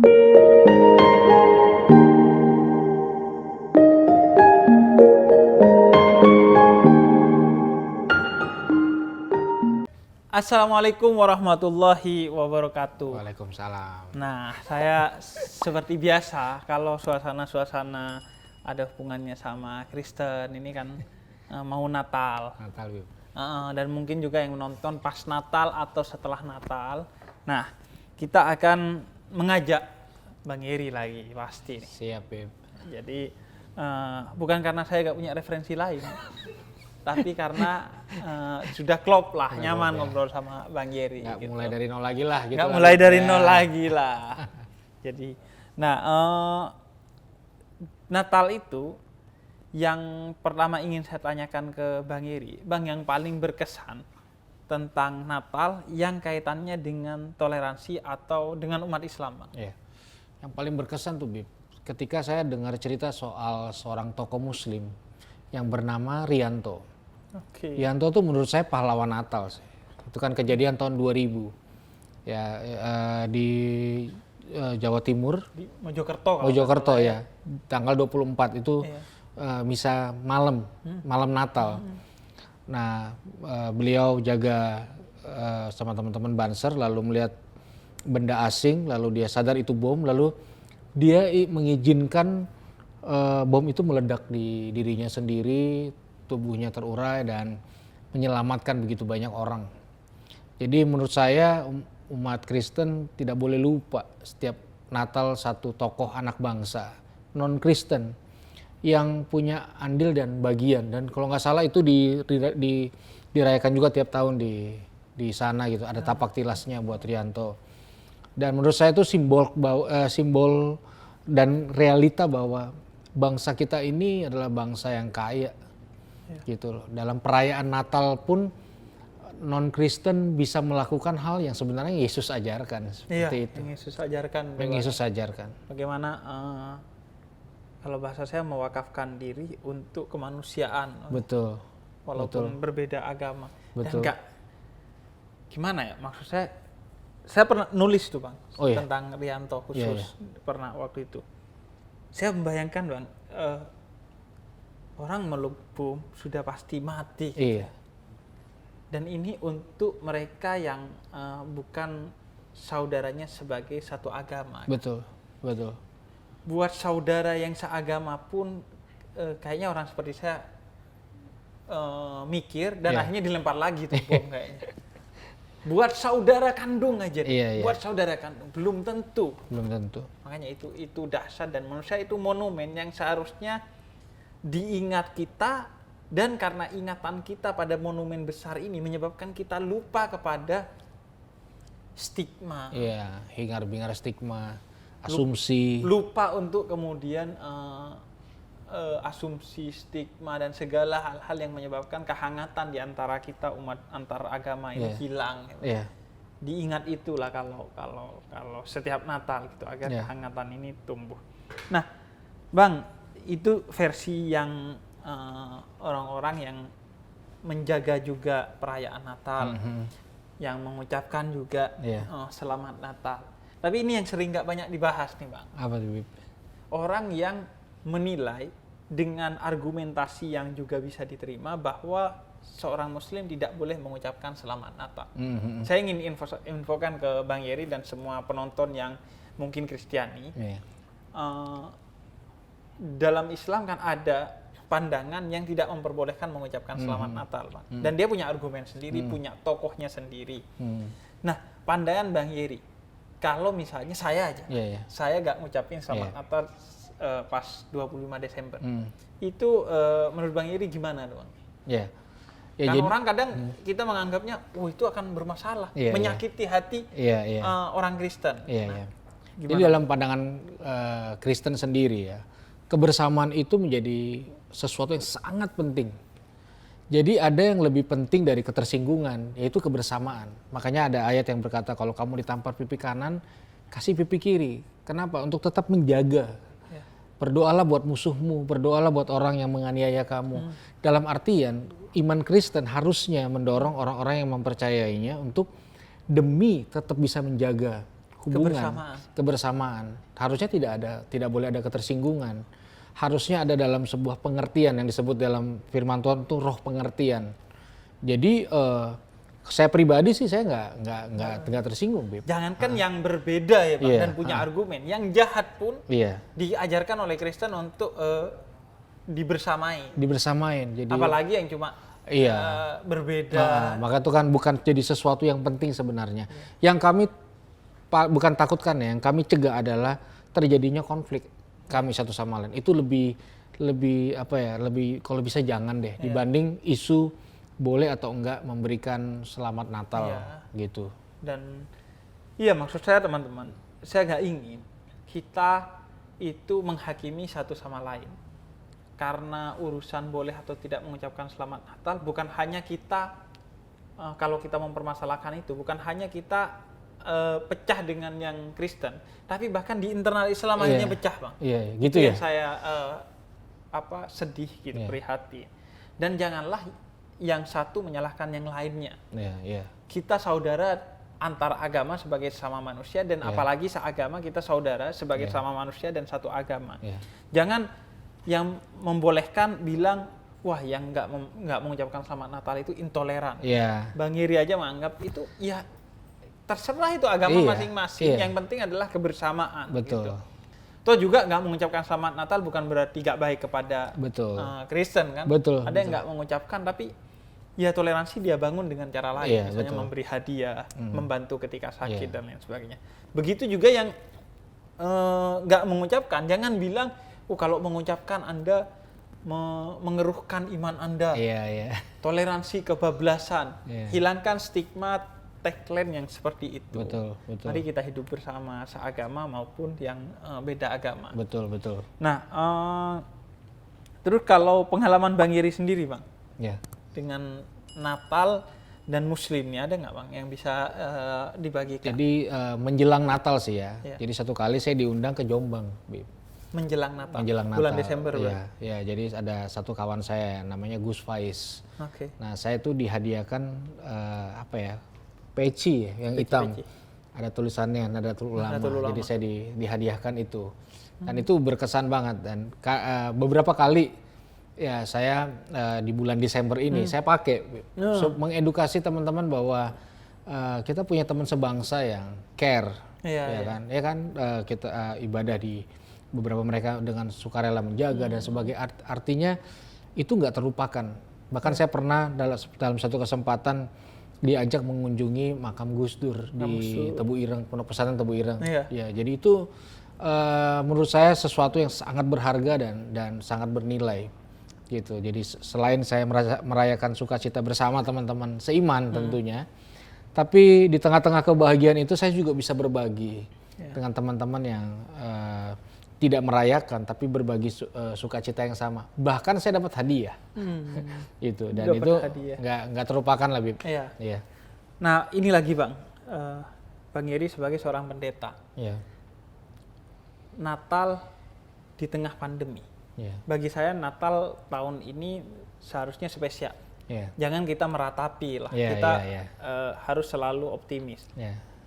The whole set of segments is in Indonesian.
Assalamualaikum warahmatullahi wabarakatuh. Waalaikumsalam. Nah, saya seperti biasa kalau suasana-suasana ada hubungannya sama Kristen ini kan mau Natal. Natal, Bib. Dan mungkin juga yang menonton pas Natal atau setelah Natal. Nah, kita akan mengajak Bang Eri lagi pasti nih. Siap, Bib. Jadi bukan karena saya gak punya referensi lain, tapi karena sudah klop lah, nyaman ngobrol sama Bang Yeri. Nggak gitu. mulai dari nol lagi lah. Gitu Nggak lah, mulai Bib. dari Ya. nol lagi lah. Jadi, nah Natal itu yang pertama ingin saya tanyakan ke Bang Yeri, Bang, yang paling berkesan tentang Natal yang kaitannya dengan toleransi atau dengan umat Islam, Bang. Iya. Yang paling berkesan tuh, Bib, ketika saya dengar cerita soal seorang tokoh Muslim yang bernama Rianto. Oke. Rianto tuh menurut saya pahlawan Natal sih. Itu kan kejadian tahun 2000 ya, di Jawa Timur, Di Mojokerto. Mojokerto ya, tanggal 24 itu Iya. misa malam Natal. Nah, beliau jaga sama teman-teman Banser, lalu melihat benda asing, lalu dia sadar itu bom, lalu dia mengizinkan bom itu meledak di dirinya sendiri, tubuhnya terurai dan menyelamatkan begitu banyak orang. Jadi menurut saya umat Kristen tidak boleh lupa setiap Natal satu tokoh anak bangsa non Kristen yang punya andil dan bagian, dan kalau nggak salah itu dirayakan juga tiap tahun di sana gitu, ada tapak tilasnya buat Rianto. Dan menurut saya itu simbol dan realita bahwa bangsa kita ini adalah bangsa yang kaya gitu loh. Dalam perayaan Natal pun non Kristen bisa melakukan hal yang sebenarnya Yesus ajarkan seperti itu. Yang Yesus ajarkan. Yang Yesus ajarkan. Bagaimana kalau bahasa saya mewakafkan diri untuk kemanusiaan. Betul. Walaupun berbeda agama. Betul. Dan gimana ya, maksud saya pernah nulis tuh, Bang, tentang Rianto khusus. Pernah waktu itu. Saya membayangkan, Bang, orang meluk bom sudah pasti mati. Iya. Dan ini untuk mereka yang bukan saudaranya sebagai satu agama. Betul, betul. Buat saudara yang seagama pun kayaknya orang seperti saya mikir dan akhirnya dilempar lagi tuh bom kayaknya. Buat saudara kandung aja, buat saudara kandung belum tentu. Belum tentu. Makanya itu dahsyat, dan menurut saya itu monumen yang seharusnya diingat kita. Dan karena ingatan kita pada monumen besar ini menyebabkan kita lupa kepada stigma. Iya, hingar-bingar stigma, asumsi. Lupa untuk kemudian asumsi, stigma, dan segala hal-hal yang menyebabkan kehangatan di antara kita umat antar agama ini hilang. Iya. Diingat itulah kalau setiap Natal gitu, agar kehangatan ini tumbuh. Nah, Bang, itu versi yang orang-orang yang menjaga juga perayaan Natal, yang mengucapkan juga selamat Natal. Tapi ini yang sering nggak banyak dibahas nih, Bang. Apa tuh, Bib? Orang yang menilai dengan argumentasi yang juga bisa diterima bahwa seorang Muslim tidak boleh mengucapkan selamat Natal. Saya ingin infokan ke Bang Yeri dan semua penonton yang mungkin Kristiani. Dalam Islam kan ada pandangan yang tidak memperbolehkan mengucapkan selamat Natal, Bang. Dan dia punya argumen sendiri, punya tokohnya sendiri. Nah, pandangan Bang Yeri, kalau misalnya saya aja, saya gak ngucapin selamat Natal pas 25 Desember. Itu menurut Bang Yeri gimana, Bang? Kan orang kadang kita menganggapnya, itu akan bermasalah, menyakiti hati orang Kristen. Jadi dalam pandangan Kristen sendiri ya, kebersamaan itu menjadi sesuatu yang sangat penting. Jadi ada yang lebih penting dari ketersinggungan, yaitu kebersamaan. Makanya ada ayat yang berkata, kalau kamu ditampar pipi kanan, kasih pipi kiri. Kenapa? Untuk tetap menjaga. Berdoalah buat musuhmu, berdoalah buat orang yang menganiaya kamu. Dalam artian, iman Kristen harusnya mendorong orang-orang yang mempercayainya untuk demi tetap bisa menjaga hubungan, kebersamaan. Harusnya tidak boleh ada ketersinggungan. Harusnya ada dalam sebuah pengertian yang disebut dalam firman Tuhan itu roh pengertian. Jadi saya pribadi sih saya nggak tersinggung, Bib. Jangankan yang berbeda ya Bang, dan punya argumen, yang jahat pun diajarkan oleh Kristen untuk dibersamain. Jadi apalagi yang cuma berbeda. Maka itu kan bukan jadi sesuatu yang penting sebenarnya. Yang kami bukan takutkan ya, yang kami cegah adalah terjadinya konflik kami satu sama lain. Itu lebih kalau bisa jangan deh dibanding isu boleh atau enggak memberikan selamat Natal gitu. Dan maksud saya teman-teman, saya nggak ingin kita itu menghakimi satu sama lain karena urusan boleh atau tidak mengucapkan selamat Natal. Bukan hanya kita kalau kita mempermasalahkan itu, bukan hanya kita pecah dengan yang Kristen, tapi bahkan di internal Islam akhirnya pecah, Bang. Gitu itu ya. Yang saya sedih gitu, prihatin. Dan janganlah yang satu menyalahkan yang lainnya. Kita saudara antar agama sebagai sesama manusia, dan apalagi seagama kita saudara sebagai sesama manusia dan satu agama. Jangan yang membolehkan bilang wah yang nggak mengucapkan selamat Natal itu intoleran. Bang Iri aja menganggap itu terserah itu agama masing-masing. Yang penting adalah kebersamaan. Betul. Gitu. Toh juga nggak mengucapkan selamat Natal bukan berarti nggak baik kepada Kristen kan. Ada yang nggak mengucapkan tapi toleransi dia bangun dengan cara lain. Misalnya memberi hadiah, membantu ketika sakit dan lain sebagainya. Begitu juga yang nggak mengucapkan, jangan bilang kalau mengucapkan Anda mengeruhkan iman Anda. Toleransi kebablasan. Hilangkan stigma tagline yang seperti itu. Betul. Mari kita hidup bersama seagama maupun yang beda agama. Betul. Nah, terus kalau pengalaman Bang Iri sendiri, Bang, dengan Natal dan Muslim nih ada nggak, Bang, yang bisa dibagikan? Jadi menjelang Natal sih ya. Jadi satu kali saya diundang ke Jombang, Bib. Menjelang Natal. Bulan Desember, jadi ada satu kawan saya namanya Gus Faiz. Nah, saya tuh dihadiahkan peci yang hitam. Ada tulisannya Nahdlatul Ulama. Jadi saya dihadiahkan itu. Dan itu berkesan banget, dan beberapa kali saya di bulan Desember ini saya pakai mengedukasi teman-teman bahwa kita punya teman sebangsa yang care. Kita ibadah di beberapa mereka dengan sukarela menjaga dan sebagai artinya itu nggak terlupakan. Bahkan saya pernah dalam satu kesempatan diajak mengunjungi makam Gus Dur di Tebu Ireng, Pondok Pesantren Tebu Ireng. Jadi itu menurut saya sesuatu yang sangat berharga dan sangat bernilai gitu. Jadi selain saya merayakan sukacita bersama teman-teman seiman tentunya, tapi di tengah-tengah kebahagiaan itu saya juga bisa berbagi dengan teman-teman yang tidak merayakan tapi berbagi sukacita yang sama. Bahkan saya dapat hadiah. Gitu, dan itu nggak terlupakan lah, Bib. Nah, ini lagi, Bang. Bang Iri sebagai seorang pendeta. Natal di tengah pandemi. Bagi saya Natal tahun ini seharusnya spesial. Jangan kita meratapi lah. Kita harus selalu optimis.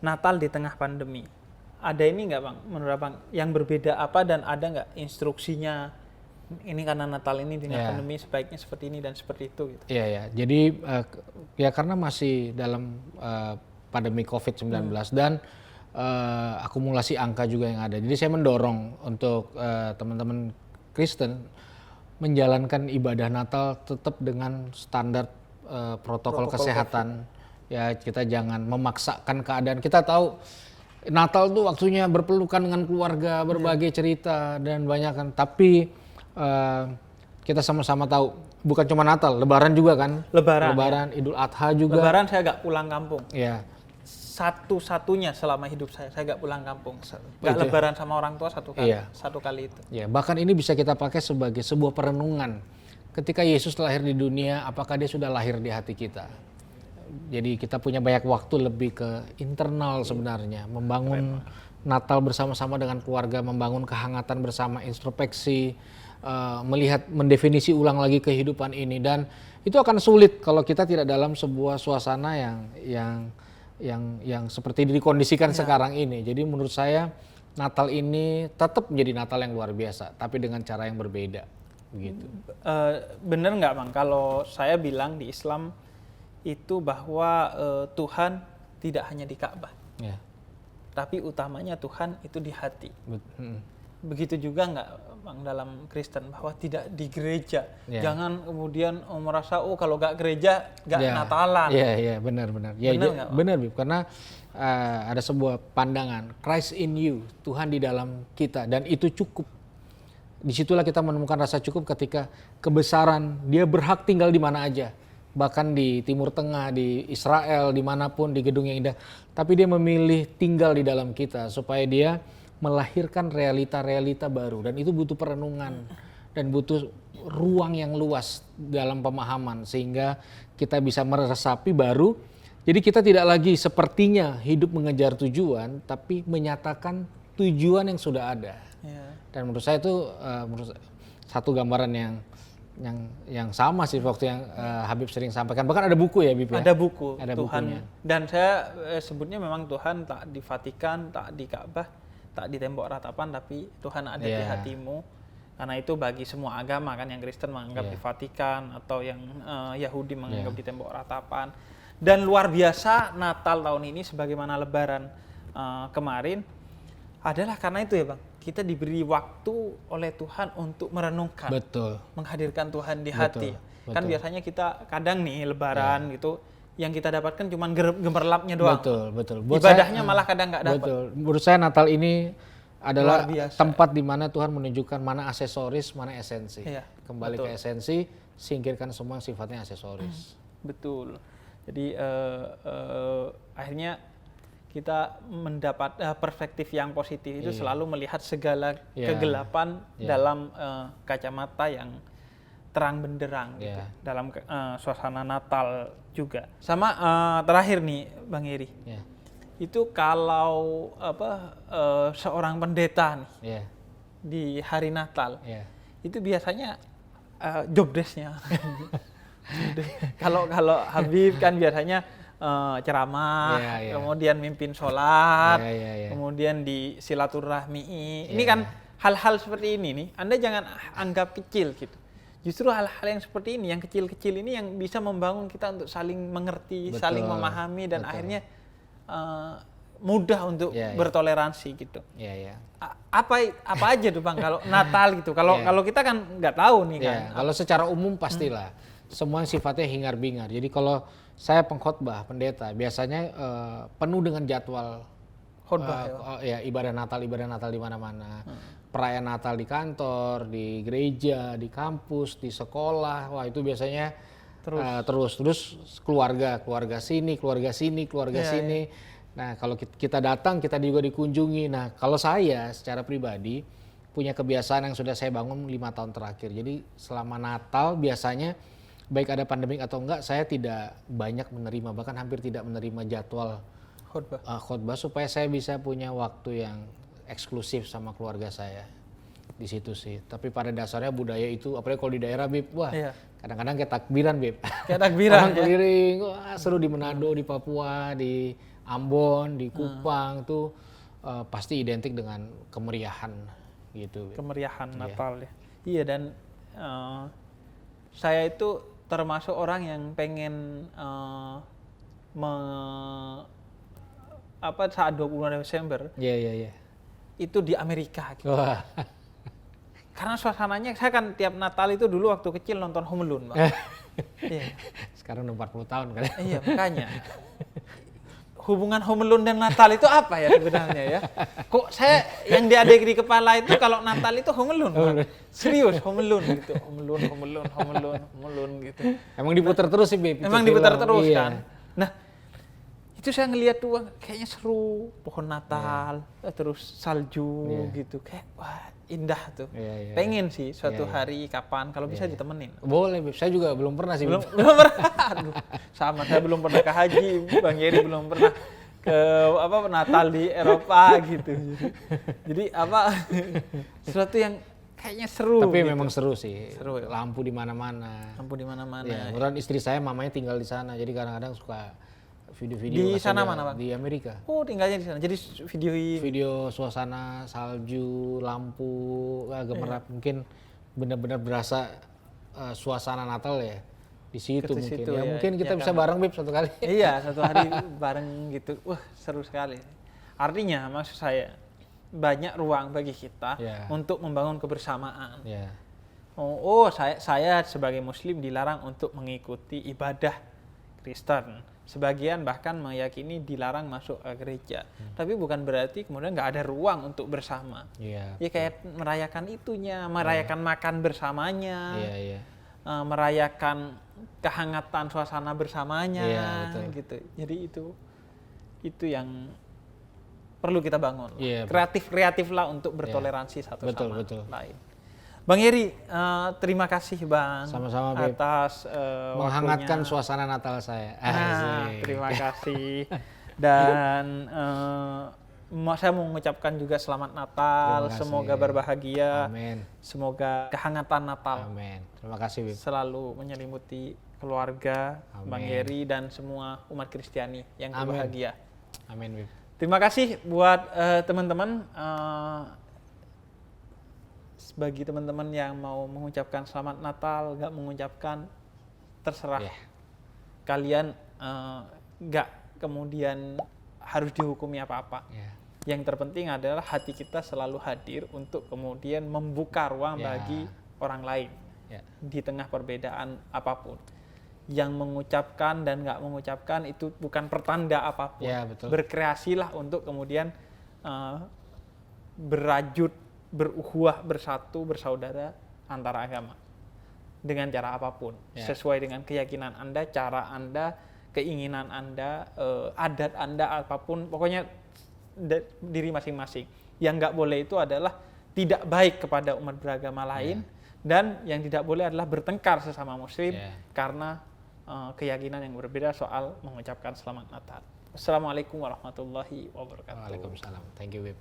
Natal di tengah pandemi. Ada ini nggak, Bang, menurut Bang, yang berbeda apa, dan ada nggak instruksinya? Ini karena Natal ini dengan pandemi sebaiknya seperti ini dan seperti itu gitu. Jadi karena masih dalam pandemi COVID-19 dan akumulasi angka juga yang ada. Jadi saya mendorong untuk teman-teman Kristen menjalankan ibadah Natal tetap dengan standar protokol kesehatan. Kita jangan memaksakan keadaan. Kita tahu Natal tuh waktunya berpelukan dengan keluarga, berbagai cerita dan banyak kan. Tapi kita sama-sama tahu bukan cuma Natal, Lebaran juga kan. Lebaran, Idul Adha juga. Lebaran saya nggak pulang kampung. Satu-satunya selama hidup saya nggak pulang kampung. Nggak Lebaran sama orang tua satu kali itu. Bahkan ini bisa kita pakai sebagai sebuah perenungan. Ketika Yesus lahir di dunia, apakah dia sudah lahir di hati kita? Jadi kita punya banyak waktu lebih ke internal sebenarnya, membangun Natal bersama-sama dengan keluarga, membangun kehangatan bersama, introspeksi, melihat, mendefinisi ulang lagi kehidupan ini. Dan itu akan sulit kalau kita tidak dalam sebuah suasana yang yang seperti dikondisikan sekarang ini. Jadi menurut saya Natal ini tetap menjadi Natal yang luar biasa, tapi dengan cara yang berbeda, begitu. Bener nggak Bang, kalau saya bilang di Islam itu bahwa Tuhan tidak hanya di Ka'bah, Ya. tapi utamanya Tuhan itu di hati. Begitu juga nggak Bang dalam Kristen, bahwa tidak di gereja. Ya. Jangan kemudian merasa kalau nggak gereja nggak Ya. Natalan. Iya, benar. Ya, Benar nggak, Bang? benar, Bib. Karena ada sebuah pandangan, Christ in you, Tuhan di dalam kita, dan itu cukup. Disitulah kita menemukan rasa cukup ketika kebesaran, dia berhak tinggal di mana aja. Bahkan di Timur Tengah, di Israel, dimanapun, di gedung yang indah. Tapi dia memilih tinggal di dalam kita, supaya dia melahirkan realita-realita baru. Dan itu butuh perenungan, dan butuh ruang yang luas dalam pemahaman, sehingga kita bisa meresapi baru. Jadi kita tidak lagi sepertinya hidup mengejar tujuan, tapi menyatakan tujuan yang sudah ada. Ya. Dan menurut saya itu satu gambaran yang sama sih waktu yang Habib sering sampaikan. Bahkan ada buku ya, Bib, ya? Ada buku Ada Tuhan. bukunya. Dan saya sebutnya memang Tuhan tak di Vatikan, tak di Ka'bah, tak di tembok ratapan, tapi Tuhan ada di hatimu. Karena itu bagi semua agama kan, yang Kristen menganggap di Vatikan, atau yang Yahudi menganggap di tembok ratapan. Dan luar biasa Natal tahun ini sebagaimana Lebaran kemarin adalah karena itu ya Bang, kita diberi waktu oleh Tuhan untuk merenungkan, Betul. menghadirkan Tuhan di hati. Kan biasanya kita kadang nih Lebaran gitu, yang kita dapatkan cuma gemerlapnya doang. Betul. Ibadahnya malah kadang nggak dapat. Betul. Menurut saya Natal ini adalah Luar biasa. tempat di mana Tuhan menunjukkan mana aksesoris, mana esensi. Iya, Kembali ke esensi, singkirkan semua yang sifatnya aksesoris. Betul. Jadi akhirnya kita mendapat perspektif yang positif itu selalu melihat segala kegelapan dalam kacamata yang terang benderang gitu, dalam suasana Natal juga. Sama terakhir nih Bang Heri, itu kalau seorang pendeta nih di hari Natal itu biasanya job desk-nya. Kalau Habib kan biasanya ceramah, kemudian mimpin sholat, kemudian di silaturahmi. Ini kan hal-hal seperti ini nih, Anda jangan anggap kecil gitu. Justru hal-hal yang seperti ini, yang kecil-kecil ini yang bisa membangun kita untuk saling mengerti, saling memahami, dan akhirnya mudah untuk bertoleransi gitu. Apa aja tuh Bang kalau Natal gitu? Kalau kita kan nggak tahu nih kan. Kalau secara umum pastilah. Semua yang sifatnya hingar-bingar. Jadi kalau saya pengkhotbah, pendeta, biasanya penuh dengan jadwal khotbah, ibadah Natal di mana-mana. Perayaan Natal di kantor, di gereja, di kampus, di sekolah. Wah, itu biasanya terus keluarga sini. Nah, kalau kita datang, kita juga dikunjungi. Nah, kalau saya secara pribadi punya kebiasaan yang sudah saya bangun 5 tahun terakhir. Jadi selama Natal biasanya baik ada pandemik atau enggak, saya tidak banyak menerima, bahkan hampir tidak menerima jadwal khotbah supaya saya bisa punya waktu yang eksklusif sama keluarga saya di situ sih. Tapi pada dasarnya budaya itu, apalagi kalau di daerah, Bib, kadang-kadang kayak takbiran, Bib. Kayak takbiran. Orang keliling, seru di Manado, di Papua, di Ambon, di Kupang tuh pasti identik dengan kemeriahan gitu. Bib. Kemeriahan Natal ya. Iya, dan saya itu termasuk orang yang pengen saat 25 Desember itu di Amerika gitu. Karena suasananya, saya kan tiap Natal itu dulu waktu kecil nonton Home Alone, Bang. Sekarang udah 40 tahun kan. Iya, makanya. Hubungan Home Alone dan Natal itu apa ya sebenarnya ya? Kok saya yang diadek di kepala itu kalau Natal itu Home Alone, Bang. Serius, Home Alone gitu. Home Alone gitu. Emang diputar terus sih, Bib. Emang diputar terus kan. Nah, itu saya ngeliat tuh kayaknya seru, pohon Natal, terus salju gitu. Kayak wah, indah tuh. Pengen sih suatu hari kapan kalau bisa ditemenin. Boleh, Bib. Saya juga belum pernah sih. Belum pernah. Aduh, sama, saya belum pernah ke haji, Bang Heri belum pernah ke Natal di Eropa gitu. Jadi sesuatu yang kayaknya seru. Tapi gitu. memang seru sih. Seru ya? Lampu di mana-mana. Lampu di mana-mana. Kemudian istri saya mamanya tinggal di sana, jadi kadang-kadang suka video-video Di sana pas mana, Bang? di Amerika. Oh, tinggalnya di sana. Jadi videoin. Video suasana salju, lampu, gemerlap, mungkin benar-benar berasa suasana Natal ya di situ Ke mungkin. situ, Ya, ya. mungkin kita Ya, bisa kan. bareng Bib satu kali. Iya, satu hari bareng gitu. Wah, seru sekali. Artinya maksud saya banyak ruang bagi kita Ya. untuk membangun kebersamaan. Ya, Saya sebagai muslim dilarang untuk mengikuti ibadah Kristen. Sebagian bahkan meyakini dilarang masuk ke gereja. Tapi bukan berarti kemudian nggak ada ruang untuk bersama. iya. Ya kayak merayakan itunya, merayakan makan bersamanya, Iya, iya. merayakan kehangatan suasana bersamanya, Iya, betul. gitu. Jadi itu yang perlu kita bangun. Iya, Kreatif lah untuk bertoleransi satu Betul, sama betul. lain. Bang Heri, terima kasih Bang Sama-sama, Beb. atas Menghangatkan waktunya. suasana Natal saya. Nah, Asik. terima kasih. Dan saya mau mengucapkan juga selamat Natal, Terima kasih. semoga berbahagia, Amin. semoga kehangatan Natal Amin. Terima kasih, Bib. selalu menyelimuti keluarga Bang Amin. Heri dan semua umat Kristiani yang Amin. berbahagia. Amin, Bib. Terima kasih buat teman-teman. Bagi teman-teman yang mau mengucapkan selamat Natal, nggak mengucapkan, terserah. Yeah. Kalian nggak kemudian harus dihukumi apa-apa. Ya. Yang terpenting adalah hati kita selalu hadir untuk kemudian membuka ruang Ya. bagi orang lain Ya. di tengah perbedaan apapun. Yang mengucapkan dan nggak mengucapkan itu bukan pertanda apapun. Ya, betul. Berkreasilah untuk kemudian berajut, beruhuah, bersatu, bersaudara antara agama dengan cara apapun, Ya. sesuai dengan keyakinan Anda, cara Anda, keinginan Anda, adat Anda, apapun, pokoknya diri masing-masing. Yang nggak boleh itu adalah tidak baik kepada umat beragama lain, dan yang tidak boleh adalah bertengkar sesama muslim karena keyakinan yang berbeda soal mengucapkan selamat Natal. Assalamualaikum warahmatullahi wabarakatuh. Waalaikumsalam. Thank you, Bib.